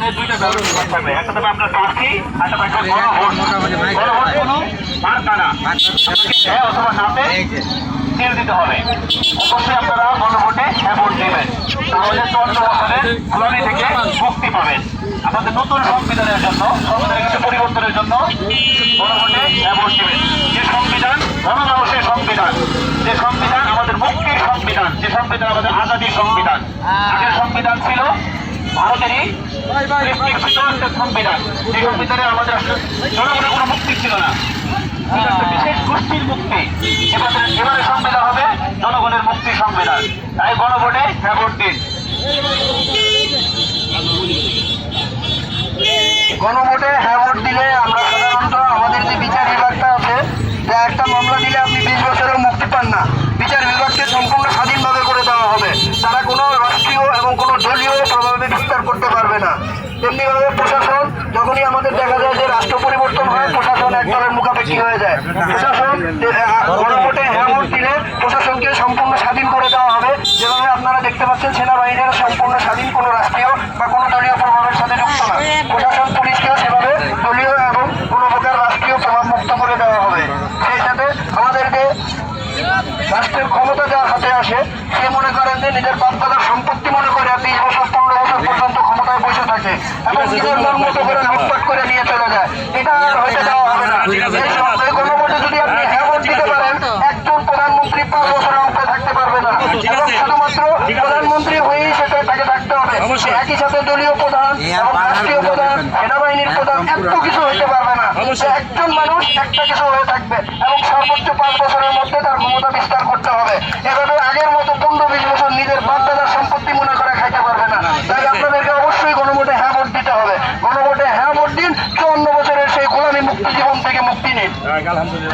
নির্বাচনে দুইটা ব্যালট থাকবে, একটা থাকবে আপনার প্রার্থী, একটা থাকবে গণভোট। গণভোট কোনো মার্কা না, হ্যাঁ অথবা নাতে সিল দিতে হবে। অবশ্যই আপনারা গণভোটে হ্যাঁ ভোট দেবেন, তাহলে 54 বছরের গোলামি থেকে মুক্তি পাবেন। আমাদের নতুন সংবিধানের জন্য, সংবিধানের কিছু পরিবর্তনের জন্য গণভোটে হ্যাঁ ভোট দেবেন। যে সংবিধান গণমানুষের সংবিধান, যে সংবিধান আমাদের মুক্তির সংবিধান, যে সংবিধান আমাদের আজাদির সংবিধান। আগের সংবিধান ছিল ভারতেরই সংবিধান, যে সংবিধানে আমাদের জনগণের কোনো মুক্তি ছিল না, বিশেষ গোষ্ঠীর মুক্তি। এবারে সংবিধান হবে জনগণের মুক্তির সংবিধান। তাই গণভোটে হ্যাঁ ভোট দিন। গণভোটে হ্যাঁ ভোট দিলে আমরা সাধারণত আমাদের যে বিচার বিভাগটা আছে, যে একটা মামলা দিলে আপনি 20 বছরেও মুক্তি পান না, বিচার বিভাগকে সম্পূর্ণ স্বাধীনভাবে করে দেওয়া হবে। তারা কোনো রাষ্ট্রীয় এবং কোনো দলীয় প্রভাবে বিস্তার করতে পারবে না। তেমনিভাবে প্রশাসন, যখনই আমাদের দেখা যায় যে রাষ্ট্র পরিবর্তন হয়, প্রশাসন এক দলের মুখাপেক্ষি হয়ে যায়। প্রশাসন গণভোটে হ্যাঁ ভোট দিলে প্রশাসনকে সম্পূর্ণ স্বাধীন করে দেওয়া হবে। যেভাবে আপনারা দেখতে পাচ্ছেন সেনাবাহিনীরা সম্পূর্ণ স্বাধীন, কোনো রাষ্ট্রীয় বা কোনো দলীয় প্রভাবের সাথে যুক্ত না। প্রশাসন পুলিশকেও সেভাবে দলীয় এবং কোনো প্রকার রাষ্ট্রীয় প্রভাব মুক্ত করে দেওয়া হবে। সেই সাথে আমাদেরকে রাষ্ট্রের ক্ষমতা যার হাতে আসে, সে মনে করেন যে নিজের বাপদাদার সম্পত্তি মনে করে 20 বছর 15 বছর পর্যন্ত ক্ষমতায় বসে থাকে এবং নিজের মন মতো করে লুটপাট করে নিয়ে চলে যায়। এটা আর হইতে দেওয়া হবে না। এই গণভোটে যদি আপনি হ্যাঁ ভোট দিতে পারেন, একজন প্রধানমন্ত্রী 5 বছরের উপরে থাকতে পারবে না এবং শুধুমাত্র প্রধানমন্ত্রী হয়েই সেটা তাকে থাকতে হবে। একই সাথে দলীয় প্রধান এবং রাষ্ট্রীয় প্রধান, সেনাবাহিনীর প্রধান এত কিছু হইতে পারবে না। একজন মানুষ একটা কিছু হয়ে থাকবে এবং সর্বোচ্চ 5 বছরের মধ্যে তার ক্ষমতা বিস্তার করতে হবে। এভাবে আগের মতো 15-20 বছর নিজের বাপদাদার সম্পত্তি মনে করে খাইতে পারবে না। তাই আপনাদেরকে অবশ্যই গণভোটে হ্যাঁ ভোট দিতে হবে। গণভোটে হ্যাঁ ভোট দিন, 54 বছরের সেই গোলামি মুক্তি জীবন থেকে মুক্তি নিন। গণভোটের